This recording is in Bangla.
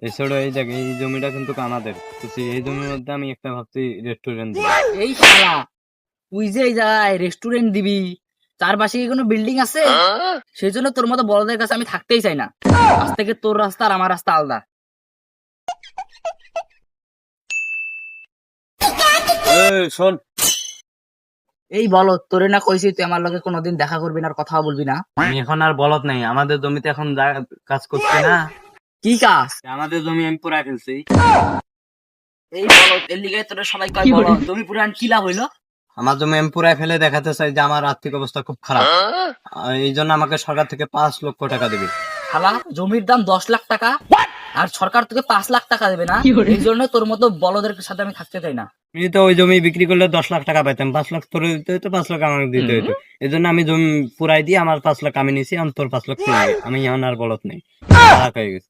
এছাড়া এই দেখ, এই জমিটা কিন্তু আমাদের, বুঝছিস? এই জমির মধ্যে আমি একটা ভাবছি রেস্টুরেন্ট দিব। এই শালা, তুই যে এই জায়গায় রেস্টুরেন্ট দিবি, চারপাশে কি কোনো বিল্ডিং আছে? সেই জন্য তোর মতো বড়দের কাছে আমি থাকতেই চাই না। আজ থেকে তোর রাস্তা আর আমার রাস্তা আলাদা। শোন, এই বলো, তোরে না কইছি তুই আমার লগে কোনোদিন দেখা করবি না আর কথা বলবি না? আমি এখন আর বলদ নাই, আমাদের জমিতে এখন কাজ করছে না। কি কাজ? আমাদের জমি আমি পুরাই ফেলছি। এই বলো, এর লিগে তোরা সবাই কয় বলো, তুমি পুরান কি লাভ হইলো? আমার জমি আমি পুরাই ফেলে দেখাতে চাই যে আমার আর্থিক অবস্থা খুব খারাপ। এই জন্য আমাকে সরকার থেকে 5 লক্ষ টাকা দিবে। শালা, জমির দাম 10 লাখ টাকা আর সরকার তোকে 5 লাখ টাকা দেবে না? এই জন্য তোর মতো বলদের সাথে আমি থাকতে চাই না। আমি তো ওই জমি বিক্রি করলে 10 লাখ টাকা পাইতাম, 5 লাখ তোর দিতে হতো, 5 লাখ আমাকে দিতে হতো। এই জন্য আমি জমি পুরাই দিয়ে আমার 5 লাখ আমি নিছি, আমি তোর 5 লাখ তুই নিবি। আমি এখন আর বলদ নেই, চালাক হয়ে গেছি।